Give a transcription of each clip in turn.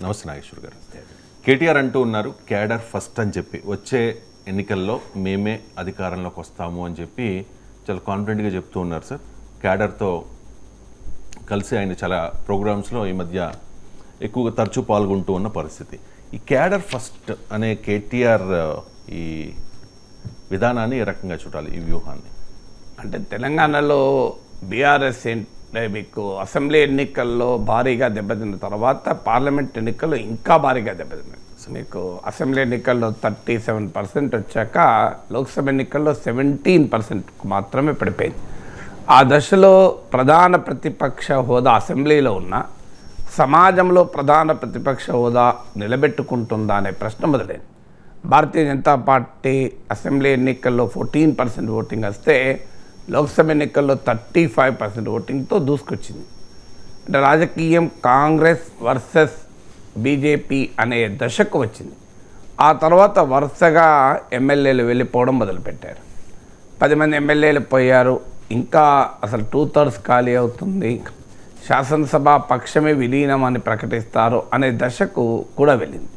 నమస్తే నాగేశ్వర్ గారు. కేటీఆర్ అంటూ ఉన్నారు క్యాడర్ ఫస్ట్ అని చెప్పి, వచ్చే ఎన్నికల్లో మేమే అధికారంలోకి వస్తాము అని చెప్పి చాలా కాన్ఫిడెంట్గా చెప్తూ ఉన్నారు సార్. క్యాడర్తో కలిసి ఆయన చాలా ప్రోగ్రామ్స్లో ఈ మధ్య ఎక్కువగా తరచూ పాల్గొంటూ ఉన్న పరిస్థితి. ఈ క్యాడర్ ఫస్ట్ అనే కేటీఆర్ ఈ విధానాన్ని ఏ రకంగా చూడాలి, ఈ వ్యూహాన్ని? అంటే తెలంగాణలో బీఆర్ఎస్ అంటే మీకు అసెంబ్లీ ఎన్నికల్లో భారీగా దెబ్బతిన్న తర్వాత పార్లమెంట్ ఎన్నికల్లో ఇంకా భారీగా దెబ్బతిన్నాయి. మీకు అసెంబ్లీ ఎన్నికల్లో 37% వచ్చాక లోక్సభ ఎన్నికల్లో 17% మాత్రమే పడిపోయింది. ఆ దశలో ప్రధాన ప్రతిపక్ష హోదా అసెంబ్లీలో ఉన్న సమాజంలో ప్రధాన ప్రతిపక్ష హోదా నిలబెట్టుకుంటుందా అనే ప్రశ్న మొదలైంది. భారతీయ జనతా పార్టీ అసెంబ్లీ ఎన్నికల్లో 14% ఓటింగ్ వస్తే లోక్సభ ఎన్నికల్లో 35% ఓటింగ్తో దూసుకొచ్చింది. అంటే రాజకీయం కాంగ్రెస్ వర్సెస్ బీజేపీ అనే దశకు వచ్చింది. ఆ తర్వాత వరుసగా ఎమ్మెల్యేలు వెళ్ళిపోవడం మొదలుపెట్టారు. 10 మంది ఎమ్మెల్యేలు పోయారు. ఇంకా అసలు 2/3 ఖాళీ అవుతుంది. శాసనసభ పక్షమే విలీనం అని ప్రకటిస్తారు అనే దశకు కూడా వెళ్ళింది.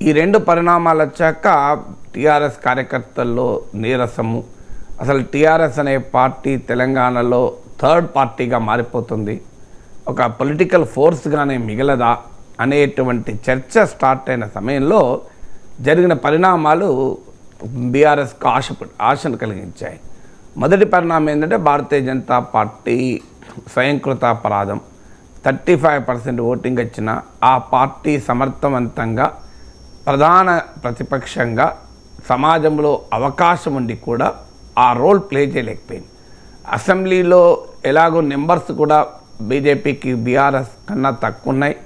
ఈ రెండు పరిణామాలు వచ్చాక టీఆర్ఎస్ కార్యకర్తల్లో నీరసము, అసలు టీఆర్ఎస్ అనే పార్టీ తెలంగాణలో థర్డ్ పార్టీగా మారిపోతుంది, ఒక పొలిటికల్ ఫోర్స్గానే మిగలదా అనేటువంటి చర్చ స్టార్ట్ అయిన సమయంలో జరిగిన పరిణామాలు బీఆర్ఎస్కు ఆశను కలిగించాయి. మొదటి పరిణామం ఏంటంటే భారతీయ జనతా పార్టీ స్వయంకృతాపరాధం. 35% ఓటింగ్ వచ్చిన ఆ పార్టీ సమర్థవంతంగా ప్రధాన ప్రతిపక్షంగా సమాజంలో అవకాశం ఉండి కూడా ఆ రోల్ ప్లే చేయలేకపోయింది. అసెంబ్లీలో ఎలాగో నెంబర్స్ కూడా బీజేపీకి బీఆర్ఎస్ కన్నా తక్కువ ఉన్నాయి.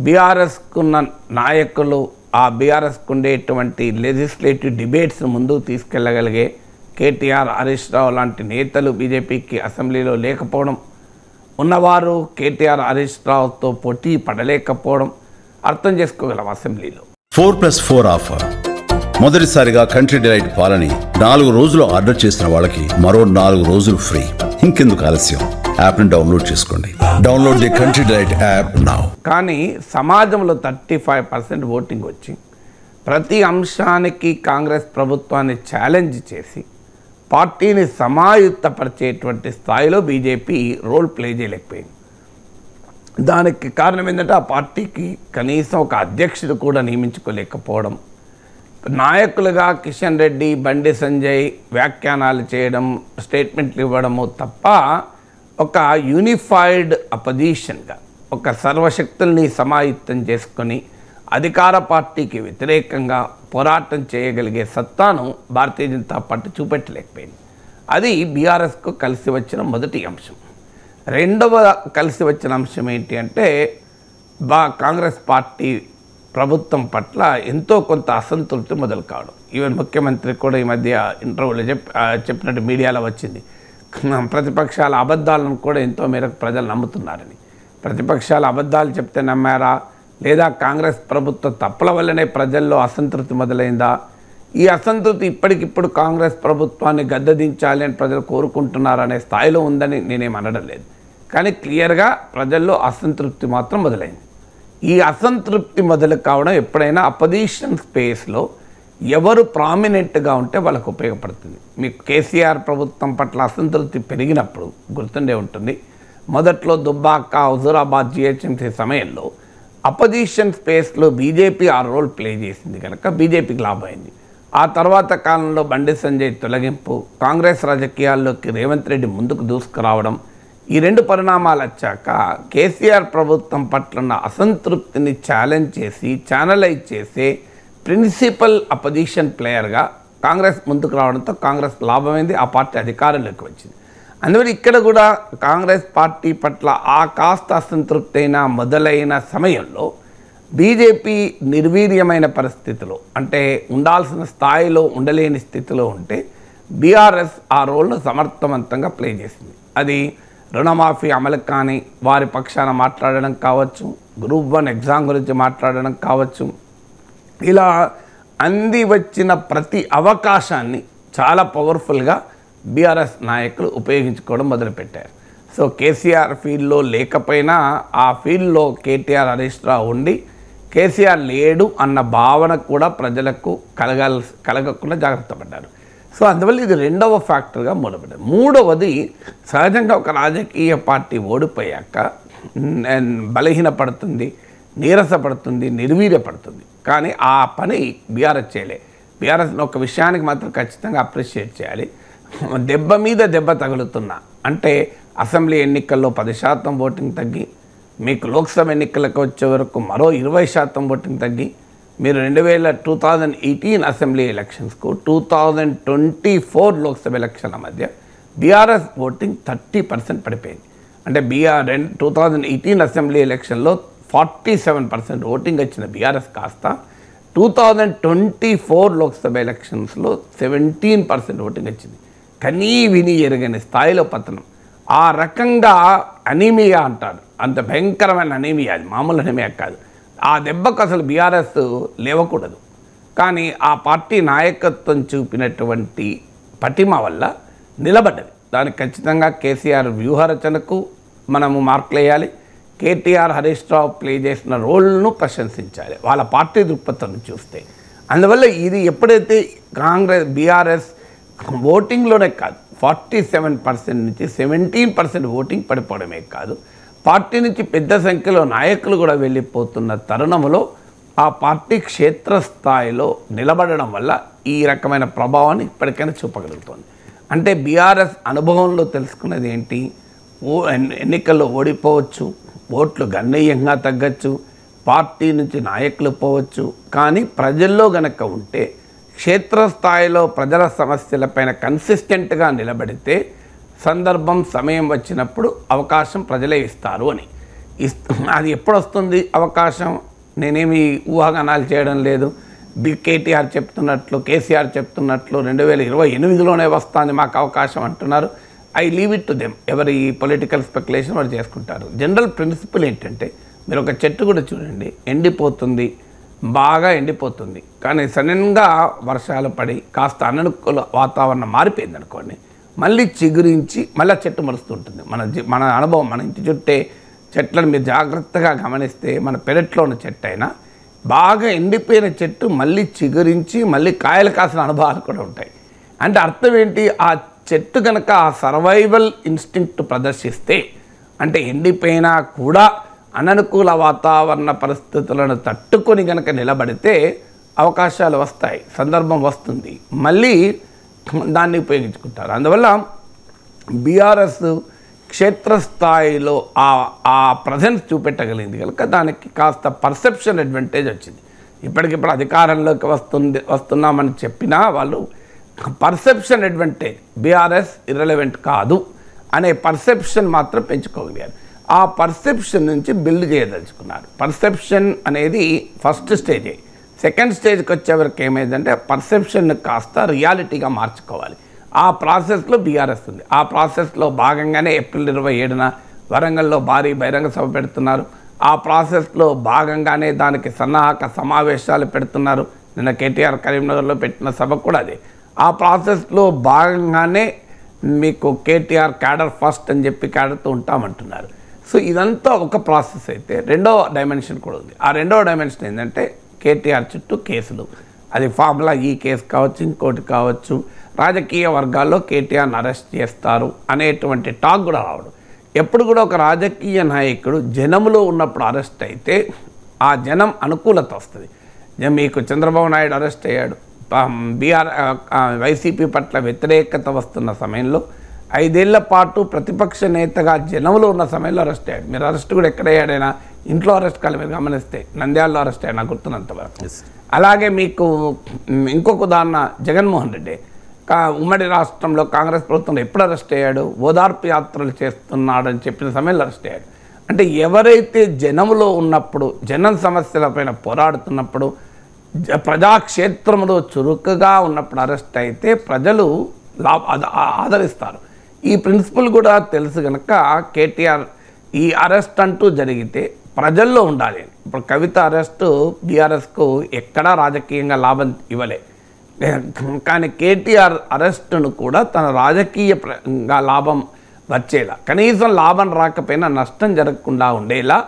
బీఆర్ఎస్కున్న నాయకులు ఆ బీఆర్ఎస్కు ఉండేటువంటి లెజిస్లేటివ్ డిబేట్స్ ముందుకు తీసుకెళ్ళగలిగే కేటీఆర్, హరీష్ రావు లాంటి నేతలు బీజేపీకి అసెంబ్లీలో లేకపోవడం, ఉన్నవారు కేటీఆర్, హరీష్ రావుతో పోటీ పడలేకపోవడం అర్థం చేసుకోగలం. అసెంబ్లీలో 4+4 ఆఫర్. మొదటిసారిగా కంట్రీ డిలైట్ పాలని 4 రోజులు ఆర్డర్ చేసిన వాళ్ళకి మరో 4 రోజులు ఫ్రీ. ఇంకెందుకు ఆలస్యం, యాప్ని డౌన్లోడ్ చేసుకోండి. Download the country delight app now. కానీ సమాజంలో 35% ఓటింగ్ వచ్చి ప్రతి అంశానికి కాంగ్రెస్ ప్రభుత్వాన్ని ఛాలెంజ్ చేసి పార్టీని సమాయుత్తపరిచేటువంటి స్థాయిలో బీజేపీ రోల్ ప్లే చేయలేకపోయింది. దానికి కారణం ఏంటంటే ఆ పార్టీకి కనీసం ఒక అధ్యక్షుడు కూడా నియమించుకోలేకపోవడం, నాయకులుగా కిషన్ రెడ్డి, బండి సంజయ్ వ్యాఖ్యానాలు చేయడం, స్టేట్మెంట్లు ఇవ్వడము తప్ప ఒక యూనిఫైడ్ అపోజిషన్గా ఒక సర్వశక్తుల్ని సమాయుత్తం చేసుకొని అధికార పార్టీకి వ్యతిరేకంగా పోరాటం చేయగలిగే సత్తాను భారతీయ జనతా పార్టీ చూపెట్టలేకపోయింది. అది బీఆర్ఎస్కు కలిసి వచ్చిన మొదటి అంశం. రెండవ కలిసి వచ్చిన అంశం ఏంటి అంటే కాంగ్రెస్ పార్టీ ప్రభుత్వం పట్ల ఎంతో కొంత అసంతృప్తి మొదలు కావడం. ఈవెన్ ముఖ్యమంత్రి కూడా ఈ మధ్య ఇంటర్వ్యూలో చెప్పినట్టు మీడియాలో వచ్చింది, ప్రతిపక్షాల అబద్ధాలను కూడా ఎంతో మేరకు ప్రజలు నమ్ముతున్నారని. ప్రతిపక్షాల అబద్ధాలు చెప్తే నమ్మారా, లేదా కాంగ్రెస్ ప్రభుత్వ తప్పుల వల్లనే ప్రజల్లో అసంతృప్తి మొదలైందా? ఈ అసంతృప్తి ఇప్పటికిప్పుడు కాంగ్రెస్ ప్రభుత్వాన్ని గద్దెదించాలి అని ప్రజలు కోరుకుంటున్నారనే స్థాయిలో ఉందని నేనేం అనడం లేదు. కానీ క్లియర్గా ప్రజల్లో అసంతృప్తి మాత్రం మొదలైంది. ఈ అసంతృప్తి మొదలు కావడం ఎప్పుడైనా అపోజిషన్ స్పేస్లో ఎవరు ప్రామినెంట్గా ఉంటే వాళ్ళకు ఉపయోగపడుతుంది. మీకు కేసీఆర్ ప్రభుత్వం పట్ల అసంతృప్తి పెరిగినప్పుడు గుర్తుండే ఉంటుంది, మొదట్లో దుబ్బాక, హుజూరాబాద్ జిహెచ్ఎంసీ సమయంలో అపోజిషన్ స్పేస్లో బీజేపీ ఆ రోల్ ప్లే చేసింది కనుక బీజేపీకి లాభం అయింది. ఆ తర్వాత కాలంలో బండి సంజయ్ తొలగింపు, కాంగ్రెస్ రాజకీయాల్లోకి రేవంత్ రెడ్డి ముందుకు దూసుకురావడం, ఈ రెండు పరిణామాలు వచ్చాక కేసీఆర్ ప్రభుత్వం పట్ల ఉన్న అసంతృప్తిని ఛాలెంజ్ చేసి ఛానలైజ్ చేసే ప్రిన్సిపల్ అపోజిషన్ ప్లేయర్గా కాంగ్రెస్ ముందుకు రావడంతో కాంగ్రెస్ లాభమైంది, ఆ పార్టీ అధికారంలోకి వచ్చింది. అందువల్ల ఇక్కడ కూడా కాంగ్రెస్ పార్టీ పట్ల ఆ కాస్త అసంతృప్తి అయిన మొదలైన సమయంలో బీజేపీ నిర్వీర్యమైన పరిస్థితిలో, అంటే ఉండాల్సిన స్థాయిలో ఉండలేని స్థితిలో ఉంటే బీఆర్ఎస్ ఆ రోల్ను సమర్థవంతంగా ప్లే చేసింది. అది రుణమాఫీ అమలు కానీ వారి పక్షాన మాట్లాడడం కావచ్చు, గ్రూప్ 1 ఎగ్జామ్ గురించి మాట్లాడడం కావచ్చు, ఇలా అంది వచ్చిన ప్రతి అవకాశాన్ని చాలా పవర్ఫుల్గా బీఆర్ఎస్ నాయకులు ఉపయోగించుకోవడం మొదలుపెట్టారు. సో కేసీఆర్ ఫీల్డ్లో లేకపోయినా ఆ ఫీల్డ్లో కేటీఆర్, హరీష్ రావు ఉండి కేసీఆర్ లేడు అన్న భావన కూడా ప్రజలకు కలగకుండా జాగ్రత్త పడ్డారు. సో అందువల్ల ఇది రెండవ ఫ్యాక్టర్గా మూలపడ్డది. మూడవది, సహజంగా ఒక రాజకీయ పార్టీ ఓడిపోయాక బలహీనపడుతుంది, నీరసపడుతుంది, నిర్వీర్యపడుతుంది. కానీ ఆ పని బీఆర్ఎస్ చేయలే. బీఆర్ఎస్ని ఒక విషయానికి మాత్రం ఖచ్చితంగా అప్రిషియేట్ చేయాలి. దెబ్బ మీద దెబ్బ తగులుతున్నా, అంటే అసెంబ్లీ ఎన్నికల్లో 10% ఓటింగ్ తగ్గి, మీకు లోక్సభ ఎన్నికలకు వచ్చే వరకు మరో 20% ఓటింగ్ తగ్గి, మీరు 2018 అసెంబ్లీ ఎలక్షన్స్కు 2024 లోక్సభ ఎలక్షన్ల మధ్య బీఆర్ఎస్ ఓటింగ్ 30% పడిపోయింది. అంటే 2018 అసెంబ్లీ ఎలక్షన్లో 47% ఓటింగ్ వచ్చిన బీఆర్ఎస్ కాస్త 2024 లోక్సభ ఎలక్షన్స్లో 17% ఓటింగ్ వచ్చింది. కనీ విని ఎరగని స్థాయిలో పతనం. ఆ రకంగా అనీమియా అంటారు, అంత భయంకరమైన అనీమియా, అది మామూలు అనీమియా కాదు. ఆ దెబ్బకు అసలు బీఆర్ఎస్ లేవకూడదు. కానీ ఆ పార్టీ నాయకత్వం చూపినటువంటి పటిమ వల్ల నిలబడ్డది. దానికి ఖచ్చితంగా కేసీఆర్ వ్యూహరచనకు మనము మార్కులు వేయాలి. కేటీఆర్, హరీష్ రావు ప్లే చేసిన రోల్ను ప్రశంసించాలి వాళ్ళ పార్టీ దృక్పథం చూస్తే. అందువల్ల ఇది ఎప్పుడైతే బీఆర్ఎస్ ఓటింగ్లోనే కాదు, 47% నుంచి 17% ఓటింగ్ పడిపోవడమే కాదు, పార్టీ నుంచి పెద్ద సంఖ్యలో నాయకులు కూడా వెళ్ళిపోతున్న తరుణంలో ఆ పార్టీ క్షేత్రస్థాయిలో నిలబడడం వల్ల ఈ రకమైన ప్రభావాన్ని ఇప్పటికైనా చూపగలుగుతుంది. అంటే బీఆర్ఎస్ అనుభవంలో తెలుసుకున్నది ఏంటి? ఎన్నికల్లో ఓడిపోవచ్చు, ఓట్లు గణనీయంగా తగ్గచ్చు, పార్టీ నుంచి నాయకులు పోవచ్చు, కానీ ప్రజల్లో గనక ఉంటే క్షేత్రస్థాయిలో ప్రజల సమస్యలపైన కన్సిస్టెంట్గా నిలబడితే సందర్భం, సమయం వచ్చినప్పుడు అవకాశం ప్రజలే ఇస్తారు అని. అది ఎప్పుడు వస్తుంది అవకాశం? నేనేమి ఊహాగానాలు చేయడం లేదు. కేటీఆర్ చెప్తున్నట్లు, కేసీఆర్ చెప్తున్నట్లు 2028లోనే వస్తుంది మాకు అవకాశం అంటున్నారు. I leave it to them. ఎవరి పొలిటికల్ స్పెక్యులేషన్ వారు చేసుకుంటారు. జనరల్ ప్రిన్సిపల్ ఏంటంటే, మీరు ఒక చెట్టు కూడా చూడండి, ఎండిపోతుంది, బాగా ఎండిపోతుంది, కానీ సడన్గా వర్షాలు పడి కాస్త అననుకూల వాతావరణం మారిపోయింది అనుకోండి, మళ్ళీ చిగురించి మళ్ళీ చెట్టు మరుస్తుంటుంది. మన అనుభవం, మన ఇంటి చుట్టే చెట్లను మీరు జాగ్రత్తగా గమనిస్తే, మన పెరట్లో ఉన్న చెట్టు అయినా బాగా ఎండిపోయిన చెట్టు మళ్ళీ చిగురించి మళ్ళీ కాయలు కాసిన అనుభవాలు కూడా ఉంటాయి. అంటే అర్థం ఏంటి? ఆ చెట్టు కనుక ఆ సర్వైవల్ ఇన్స్టింక్ట్ ప్రదర్శిస్తే, అంటే ఎండిపోయినా కూడా అననుకూల వాతావరణ పరిస్థితులను తట్టుకొని కనుక నిలబడితే అవకాశాలు వస్తాయి, సందర్భం వస్తుంది, మళ్ళీ దాన్ని ఉపయోగించుకుంటారు. అందువల్ల బీఆర్ఎస్ క్షేత్రస్థాయిలో ఆ ప్రజెన్స్ చూపెట్టగలిగింది కనుక దానికి కాస్త పర్సెప్షన్ అడ్వాంటేజ్ వచ్చింది. ఇప్పటికిప్పుడు అధికారంలోకి వస్తున్నామని చెప్పినా వాళ్ళు పర్సెప్షన్ అడ్వాంటేజ్, బీఆర్ఎస్ ఇర్రెలవెంట్ కాదు అనే పర్సెప్షన్ మాత్రం పెంచుకోగలిగారు. ఆ పర్సెప్షన్ నుంచి బిల్డ్ చేయదలుచుకున్నారు. పర్సెప్షన్ అనేది ఫస్ట్ స్టేజే. సెకండ్ స్టేజ్కి వచ్చేవరకు ఏమైందంటే పర్సెప్షన్ కాస్త రియాలిటీగా మార్చుకోవాలి. ఆ ప్రాసెస్లో బీఆర్ఎస్ ఉంది. ఆ ప్రాసెస్లో భాగంగానే ఏప్రిల్ 27న వరంగల్లో భారీ బహిరంగ సభ పెడుతున్నారు. ఆ ప్రాసెస్లో భాగంగానే దానికి సన్నాహక సమావేశాలు పెడుతున్నారు. నిన్న కేటీఆర్ కరీంనగర్లో పెట్టిన సభ కూడా అదే. ఆ ప్రాసెస్లో భాగంగానే మీకు కేటీఆర్ క్యాడర్ ఫస్ట్ అని చెప్పి క్యాడర్తో ఉంటామంటున్నారు. సో ఇదంతా ఒక ప్రాసెస్ అయితే రెండవ డైమెన్షన్ కూడా ఉంది. ఆ రెండవ డైమెన్షన్ ఏంటంటే కేటీఆర్ చుట్టూ కేసులు, అది ఫార్ములా ఈ కేసు కావచ్చు, ఇంకోటి కావచ్చు, రాజకీయ వర్గాల్లో కేటీఆర్ని అరెస్ట్ చేస్తారు అనేటువంటి టాక్ కూడా రావడం. ఎప్పుడు కూడా ఒక రాజకీయ నాయకుడు జనంలో ఉన్నప్పుడు అరెస్ట్ అయితే ఆ జనం అనుకూలత వస్తుంది. మీకు చంద్రబాబు నాయుడు అరెస్ట్ అయ్యాడు, వైసీపీ పట్ల వ్యతిరేకత వస్తున్న సమయంలో 5 ఏళ్ల పాటు ప్రతిపక్ష నేతగా జనంలో ఉన్న సమయంలో అరెస్ట్ అయ్యాడు. మీరు అరెస్ట్ కూడా ఎక్కడయ్యాడైనా ఇంట్లో అరెస్ట్ కాదు, మీరు గమనిస్తే నంద్యాలలో అరెస్ట్ అయ్యాడు నాకు గుర్తున్నంతవరకు. అలాగే మీకు ఇంకొక ఉదాహరణ జగన్మోహన్ రెడ్డి ఉమ్మడి రాష్ట్రంలో కాంగ్రెస్ ప్రభుత్వంలో ఎప్పుడు అరెస్ట్ అయ్యాడు? ఓదార్పు యాత్రలు చేస్తున్నాడని చెప్పిన సమయంలో అరెస్ట్ అయ్యాడు. అంటే ఎవరైతే జనంలో ఉన్నప్పుడు, జనం సమస్యలపైన పోరాడుతున్నప్పుడు, ప్రజాక్షేత్రంలో చురుకుగా ఉన్నప్పుడు అరెస్ట్ అయితే ప్రజలు ఆదరిస్తారు. ఈ ప్రిన్సిపల్ కూడా తెలుసు కనుక కేటీఆర్ ఈ అరెస్ట్ అంటూ జరిగితే ప్రజల్లో ఉండాలి. ఇప్పుడు కవిత అరెస్టు బీఆర్ఎస్కు ఎక్కడా రాజకీయంగా లాభం ఇవ్వలే, కానీ కేటీఆర్ అరెస్టును కూడా తన రాజకీయంగా లాభం వచ్చేలా, కనీసం లాభం రాకపోయినా నష్టం జరగకుండా ఉండేలా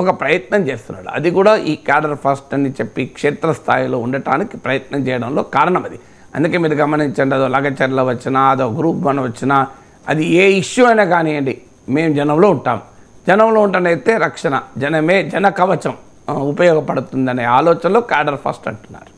ఒక ప్రయత్నం చేస్తున్నాడు. అది కూడా ఈ క్యాడర్ ఫస్ట్ అని చెప్పి క్షేత్రస్థాయిలో ఉండటానికి ప్రయత్నం చేయడంలో కారణం అది. అందుకే మీరు గమనించండి, అదో లగచర్ల వచ్చినా, అదో గ్రూప్ 1 వచ్చినా, అది ఏ ఇష్యూ అయినా కానివ్వండి, మేము జనంలో ఉంటాం. జనంలో ఉంటనైతే రక్షణ, జనమే జన కవచం ఉపయోగపడుతుందనే ఆలోచనలో క్యాడర్ ఫస్ట్ అంటున్నారు.